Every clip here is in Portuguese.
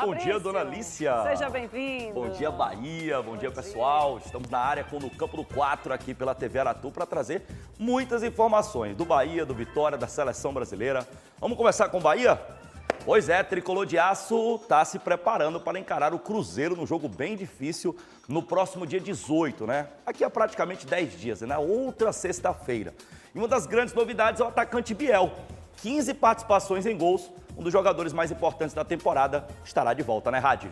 bom dia, dona Alicia. Seja bem-vindo. Bom dia, Bahia. Bom dia, pessoal. Estamos na área com o Campo do 4 aqui pela TV Aratu para trazer muitas informações do Bahia, do Vitória, da seleção brasileira. Vamos começar com o Bahia? Pois é, Tricolor de Aço está se preparando para encarar o Cruzeiro num jogo bem difícil no próximo dia 18, né? Aqui há praticamente 10 dias, na outra sexta-feira. E uma das grandes novidades é o atacante Biel. 15 participações em gols, um dos jogadores mais importantes da temporada estará de volta, né, Rádio?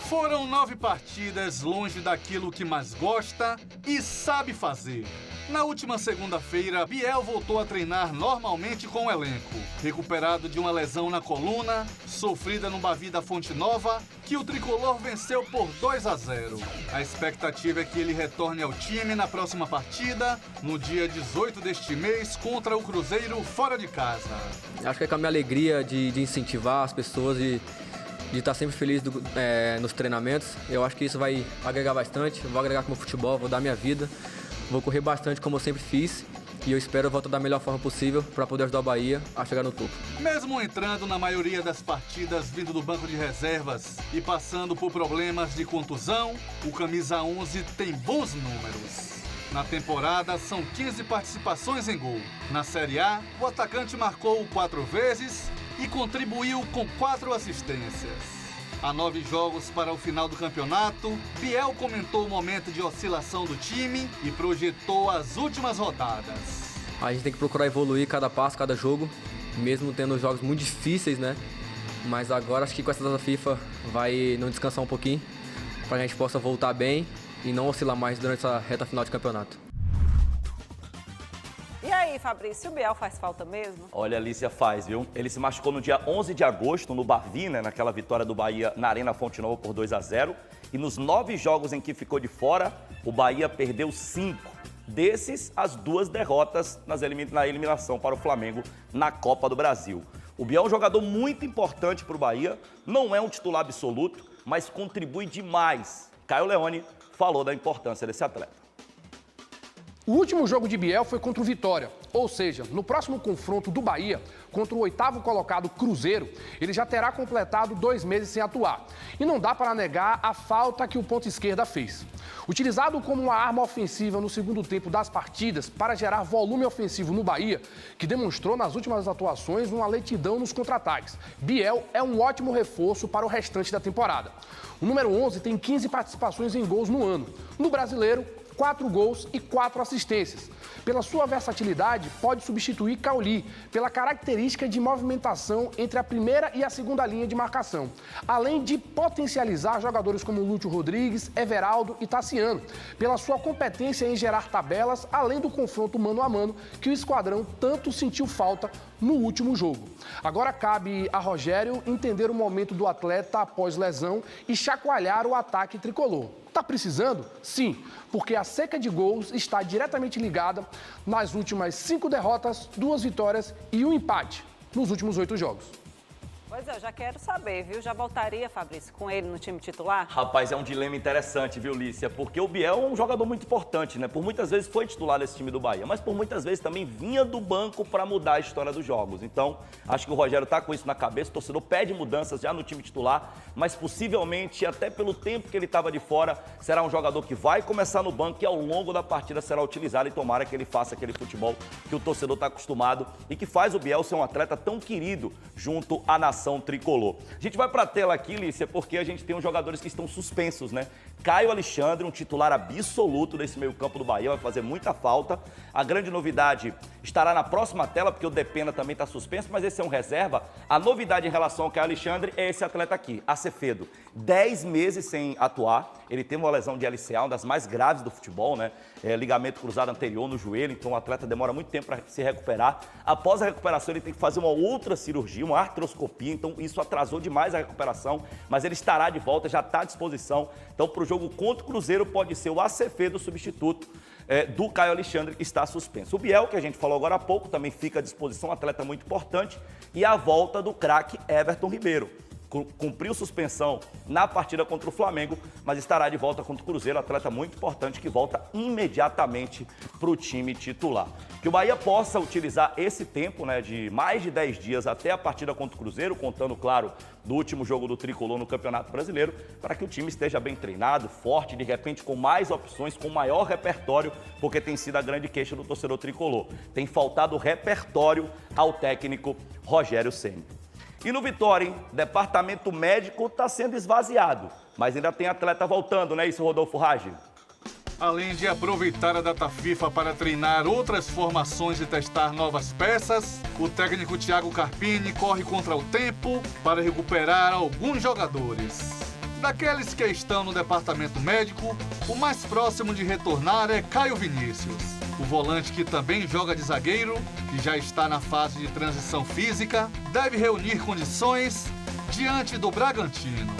Foram 9 partidas longe daquilo que mais gosta e sabe fazer. Na última segunda-feira, Biel voltou a treinar normalmente com o elenco. Recuperado de uma lesão na coluna, sofrida no Bavi da Fonte Nova, que o Tricolor venceu por 2-0. A expectativa é que ele retorne ao time na próxima partida, no dia 18 deste mês, contra o Cruzeiro fora de casa. Acho que é com a minha alegria de incentivar as pessoas e de estar sempre feliz nos treinamentos. Eu acho que isso vai agregar bastante, vou agregar com o meu futebol, vou dar minha vida. Vou correr bastante como eu sempre fiz e eu espero voltar da melhor forma possível para poder ajudar o Bahia a chegar no topo. Mesmo entrando na maioria das partidas vindo do banco de reservas e passando por problemas de contusão, o camisa 11 tem bons números. Na temporada, são 15 participações em gol. Na Série A, o atacante marcou 4 vezes e contribuiu com 4 assistências. Há 9 jogos para o final do campeonato, Biel comentou o momento de oscilação do time e projetou as últimas rodadas. A gente tem que procurar evoluir cada passo, cada jogo, mesmo tendo jogos muito difíceis, né? Mas agora acho que com essa data FIFA vai não descansar um pouquinho, para que a gente possa voltar bem e não oscilar mais durante essa reta final de campeonato. E aí, Fabrício, o Biel faz falta mesmo? Olha, Alicia, faz, viu? Ele se machucou no dia 11 de agosto, no Bavi, né? Naquela vitória do Bahia na Arena Fonte Nova por 2-0. E nos 9 jogos em que ficou de fora, o Bahia perdeu 5. Desses, as 2 derrotas na eliminação para o Flamengo na Copa do Brasil. O Biel é um jogador muito importante para o Bahia, não é um titular absoluto, mas contribui demais. Caio Leone falou da importância desse atleta. O último jogo de Biel foi contra o Vitória, ou seja, no próximo confronto do Bahia contra o 8º colocado Cruzeiro, ele já terá completado 2 meses sem atuar. E não dá para negar a falta que o ponta esquerda fez. Utilizado como uma arma ofensiva no segundo tempo das partidas para gerar volume ofensivo no Bahia, que demonstrou nas últimas atuações uma lentidão nos contra-ataques, Biel é um ótimo reforço para o restante da temporada. O número 11 tem 15 participações em gols no ano. No Brasileiro, 4 gols e 4 assistências. Pela sua versatilidade, pode substituir Cauli, pela característica de movimentação entre a primeira e a segunda linha de marcação, além de potencializar jogadores como Lúcio Rodrigues, Everaldo e Tassiano, pela sua competência em gerar tabelas, além do confronto mano a mano que o esquadrão tanto sentiu falta no último jogo. Agora cabe a Rogério entender o momento do atleta após lesão e chacoalhar o ataque tricolor. Tá precisando? Sim, porque a seca de gols está diretamente ligada nas últimas 5 derrotas, 2 vitórias e 1 empate nos últimos 8 jogos. Pois é, eu já quero saber, viu? Já voltaria, Fabrício, com ele no time titular? Rapaz, é um dilema interessante, viu, Lícia? Porque o Biel é um jogador muito importante, né? Por muitas vezes foi titular desse time do Bahia, mas por muitas vezes também vinha do banco para mudar a história dos jogos. Então, acho que o Rogério tá com isso na cabeça, o torcedor pede mudanças já no time titular, mas possivelmente, até pelo tempo que ele estava de fora, será um jogador que vai começar no banco e ao longo da partida será utilizado e tomara que ele faça aquele futebol que o torcedor está acostumado e que faz o Biel ser um atleta tão querido junto à nação tricolor. A gente vai para a tela aqui, Lícia, porque a gente tem uns jogadores que estão suspensos, né? Caio Alexandre, um titular absoluto desse meio-campo do Bahia, vai fazer muita falta. A grande novidade estará na próxima tela, porque o Depena também está suspenso, mas esse é um reserva. A novidade em relação ao Caio Alexandre é esse atleta aqui, Acevedo. 10 meses sem atuar, ele teve uma lesão de LCA, uma das mais graves do futebol, né? Ligamento cruzado anterior no joelho, então o atleta demora muito tempo para se recuperar. Após a recuperação, ele tem que fazer uma outra cirurgia, uma artroscopia, então isso atrasou demais a recuperação, mas ele estará de volta, já está à disposição. Então, para o jogo contra o Cruzeiro, pode ser o Acevedo, substituto do Caio Alexandre, que está suspenso. O Biel, que a gente falou agora há pouco, também fica à disposição, um atleta muito importante, e a volta do craque Everton Ribeiro. cumpriu suspensão na partida contra o Flamengo, mas estará de volta contra o Cruzeiro, atleta muito importante que volta imediatamente para o time titular. Que o Bahia possa utilizar esse tempo, né, de mais de 10 dias até a partida contra o Cruzeiro, contando, claro, do último jogo do Tricolor no Campeonato Brasileiro, para que o time esteja bem treinado, forte, de repente com mais opções, com maior repertório, porque tem sido a grande queixa do torcedor tricolor. Tem faltado repertório ao técnico Rogério Ceni. E no Vitória, hein? Departamento médico está sendo esvaziado, mas ainda tem atleta voltando, não é isso, Rodolfo Raggi? Além de aproveitar a data FIFA para treinar outras formações e testar novas peças, o técnico Thiago Carpini corre contra o tempo para recuperar alguns jogadores. Daqueles que estão no departamento médico, o mais próximo de retornar é Caio Vinícius. O volante, que também joga de zagueiro, que já está na fase de transição física, deve reunir condições diante do Bragantino.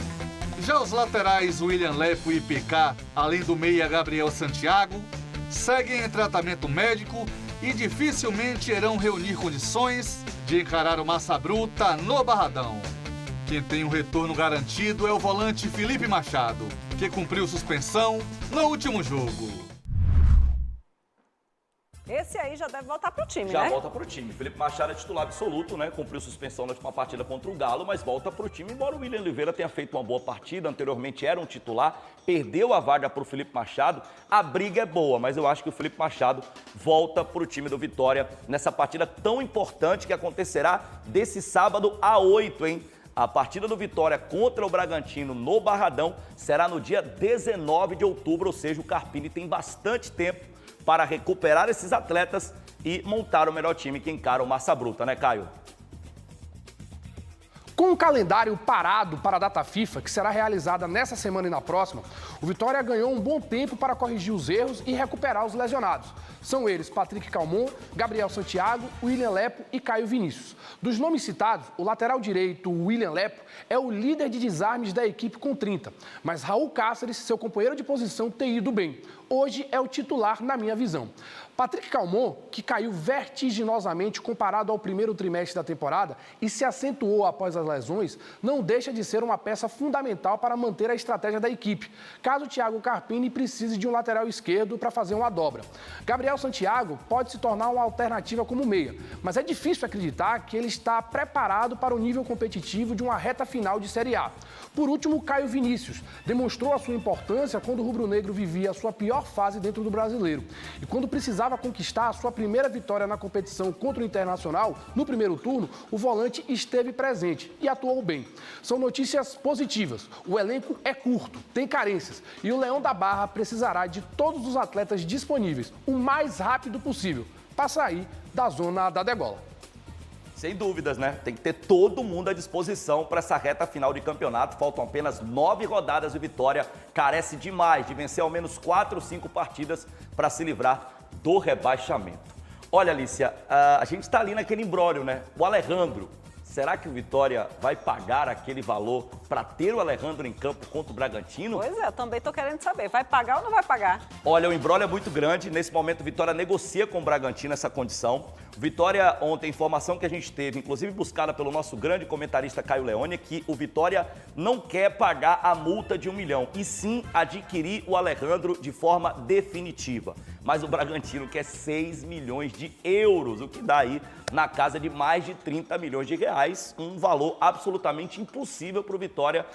Já os laterais William Lepo e PK, além do meia Gabriel Santiago, seguem em tratamento médico e dificilmente irão reunir condições de encarar o Massa Bruta no Barradão. Quem tem um retorno garantido é o volante Felipe Machado, que cumpriu suspensão no último jogo. Esse aí já deve voltar pro time, Já né? volta pro time. Felipe Machado é titular absoluto, né? Cumpriu suspensão na última partida contra o Galo, mas volta pro time, embora o William Oliveira tenha feito uma boa partida, anteriormente era um titular, perdeu a vaga pro Felipe Machado. A briga é boa, mas eu acho que o Felipe Machado volta pro time do Vitória nessa partida tão importante que acontecerá desse sábado a 8, hein? A partida do Vitória contra o Bragantino no Barradão será no dia 19 de outubro, ou seja, o Carpini tem bastante tempo para recuperar esses atletas e montar o melhor time que encara o Massa Bruta, né, Caio? Com o calendário parado para a data FIFA, que será realizada nessa semana e na próxima, o Vitória ganhou um bom tempo para corrigir os erros e recuperar os lesionados. São eles Patrick Calmon, Gabriel Santiago, William Lepo e Caio Vinícius. Dos nomes citados, o lateral direito, William Lepo, é o líder de desarmes da equipe com 30, mas Raul Cáceres, seu companheiro de posição, tem ido bem. Hoje é o titular na minha visão. Patrick Calmon, que caiu vertiginosamente comparado ao primeiro trimestre da temporada e se acentuou após as lesões, não deixa de ser uma peça fundamental para manter a estratégia da equipe, caso Thiago Carpini precise de um lateral esquerdo para fazer uma dobra. Gabriel Santiago pode se tornar uma alternativa como meia, mas é difícil acreditar que ele está preparado para o nível competitivo de uma reta final de Série A. Por último, Caio Vinícius demonstrou a sua importância quando o rubro-negro vivia a sua pior fase dentro do Brasileiro e quando precisava conquistar a sua primeira vitória na competição contra o Internacional, no primeiro turno, o volante esteve presente e atuou bem. São notícias positivas. O elenco é curto, tem carências e o Leão da Barra precisará de todos os atletas disponíveis o mais rápido possível para sair da zona da degola. Sem dúvidas, né? Tem que ter todo mundo à disposição para essa reta final de campeonato. Faltam apenas 9 rodadas e o Vitória carece demais de vencer ao menos 4 ou 5 partidas para se livrar do rebaixamento. Olha, Alicia, a gente está ali naquele imbróglio, né? O Alejandro, será que o Vitória vai pagar aquele valor para ter o Alejandro em campo contra o Bragantino? Pois é, eu também estou querendo saber. Vai pagar ou não vai pagar? Olha, o imbróglio é muito grande. Nesse momento, o Vitória negocia com o Bragantino essa condição. O Vitória, ontem, informação que a gente teve, inclusive buscada pelo nosso grande comentarista Caio Leone, é que o Vitória não quer pagar a multa de 1 milhão, e sim adquirir o Alejandro de forma definitiva. Mas o Bragantino quer 6 milhões de euros, o que dá aí na casa de mais de 30 milhões de reais, um valor absolutamente impossível para o Vitória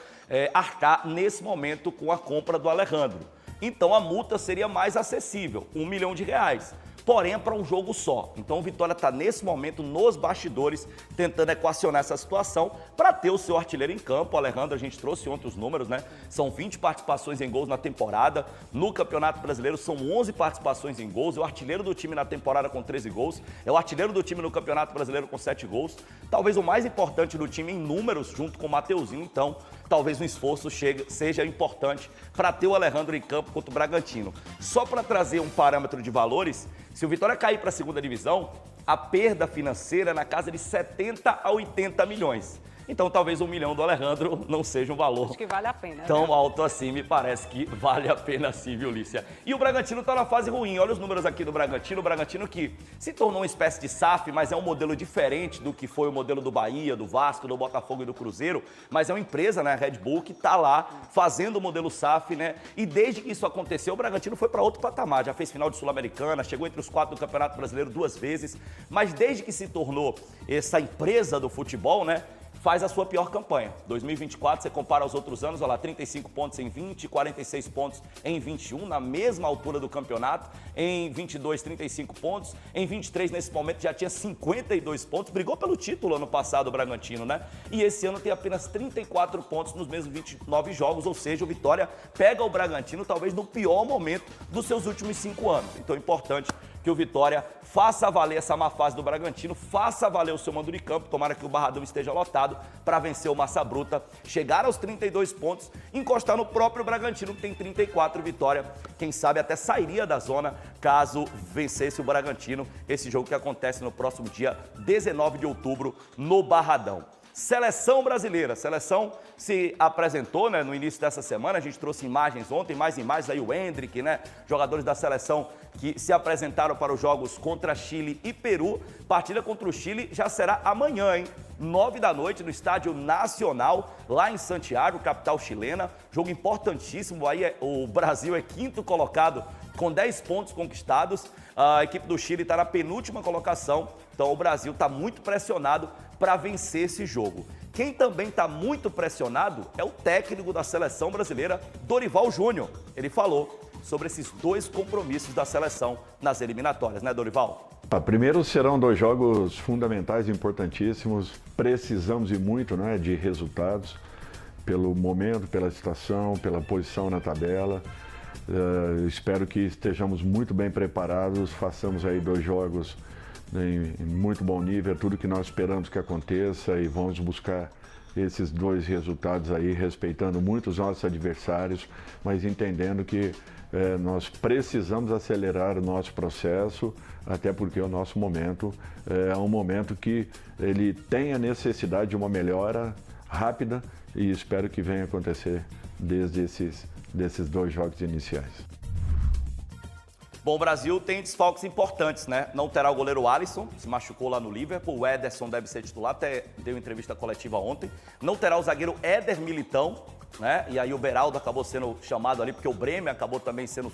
arcar nesse momento com a compra do Alejandro. Então a multa seria mais acessível, 1 milhão de reais. Porém, é para um jogo só. Então, o Vitória está, nesse momento, nos bastidores, tentando equacionar essa situação para ter o seu artilheiro em campo. O Alejandro, a gente trouxe ontem os números, né? São 20 participações em gols na temporada. No Campeonato Brasileiro, são 11 participações em gols. É o artilheiro do time na temporada com 13 gols. É o artilheiro do time no Campeonato Brasileiro com 7 gols. Talvez o mais importante do time em números, junto com o Mateuzinho. Então, talvez um esforço seja importante para ter o Alejandro em campo contra o Bragantino. Só para trazer um parâmetro de valores, se o Vitória cair para a segunda divisão, a perda financeira é na casa de 70 a 80 milhões. Então talvez R$1 milhão do Alejandro não seja um valor Acho que vale a pena. tão alto assim, me parece que vale a pena sim, viu, Lícia? E o Bragantino tá na fase ruim, olha os números aqui do Bragantino, o Bragantino que se tornou uma espécie de SAF, mas é um modelo diferente do que foi o modelo do Bahia, do Vasco, do Botafogo e do Cruzeiro, mas é uma empresa, né, a Red Bull, que tá lá fazendo o modelo SAF, né, e desde que isso aconteceu, o Bragantino foi para outro patamar, já fez final de Sul-Americana, chegou entre os 4 do Campeonato Brasileiro 2 vezes, mas desde que se tornou essa empresa do futebol, né, faz a sua pior campanha. 2024, você compara aos outros anos, olha lá, 35 pontos em 20, 46 pontos em 21, na mesma altura do campeonato. Em 22, 35 pontos. Em 23, nesse momento, já tinha 52 pontos. Brigou pelo título ano passado, o Bragantino, né? E esse ano tem apenas 34 pontos nos mesmos 29 jogos, ou seja, o Vitória pega o Bragantino talvez no pior momento dos seus últimos 5 anos. Então é importante que o Vitória faça valer essa má fase do Bragantino, faça valer o seu mando de campo, tomara que o Barradão esteja lotado para vencer o Massa Bruta, chegar aos 32 pontos, encostar no próprio Bragantino, que tem 34, Vitória, quem sabe até sairia da zona caso vencesse o Bragantino, esse jogo que acontece no próximo dia 19 de outubro no Barradão. Seleção brasileira, seleção se apresentou, né, no início dessa semana, a gente trouxe imagens ontem, mais imagens aí, o Hendrick, né, jogadores da seleção que se apresentaram para os jogos contra Chile e Peru. Partida contra o Chile já será amanhã, hein, 9 da noite no Estádio Nacional, lá em Santiago, capital chilena, jogo importantíssimo, aí o Brasil é 5º colocado com 10 pontos conquistados, a equipe do Chile está na penúltima colocação, então o Brasil está muito pressionado para vencer esse jogo. Quem também está muito pressionado é o técnico da seleção brasileira, Dorival Júnior. Ele falou sobre esses 2 compromissos da seleção nas eliminatórias, né, Dorival? Primeiro serão 2 jogos fundamentais, importantíssimos. Precisamos e muito, né, de resultados, pelo momento, pela situação, pela posição na tabela. Espero que estejamos muito bem preparados, façamos aí 2 jogos em muito bom nível, tudo que nós esperamos que aconteça, e vamos buscar esses 2 resultados aí, respeitando muito os nossos adversários, mas entendendo que nós precisamos acelerar o nosso processo, até porque o nosso momento é um momento que ele tem a necessidade de uma melhora rápida, e espero que venha acontecer desses 2 jogos iniciais. Bom, o Brasil tem desfalques importantes, né? Não terá o goleiro Alisson, se machucou lá no Liverpool. O Ederson deve ser titular, até deu entrevista coletiva ontem. Não terá o zagueiro Éder Militão, né? E aí o Beraldo acabou sendo chamado ali, porque o Bremer acabou também sendo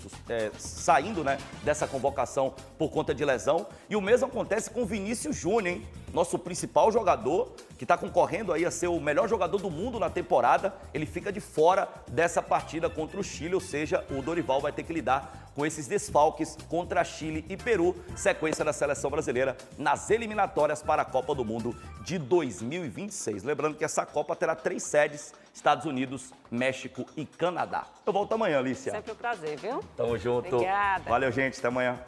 saindo, né, dessa convocação por conta de lesão. E o mesmo acontece com o Vinícius Júnior, hein? Nosso principal jogador, que está concorrendo aí a ser o melhor jogador do mundo na temporada, ele fica de fora dessa partida contra o Chile, ou seja, o Dorival vai ter que lidar com esses desfalques contra Chile e Peru, sequência da seleção brasileira nas eliminatórias para a Copa do Mundo de 2026. Lembrando que essa Copa terá 3 sedes, Estados Unidos, México e Canadá. Eu volto amanhã, Lícia. Sempre um prazer, viu? Tamo junto. Obrigada. Valeu, gente. Até amanhã.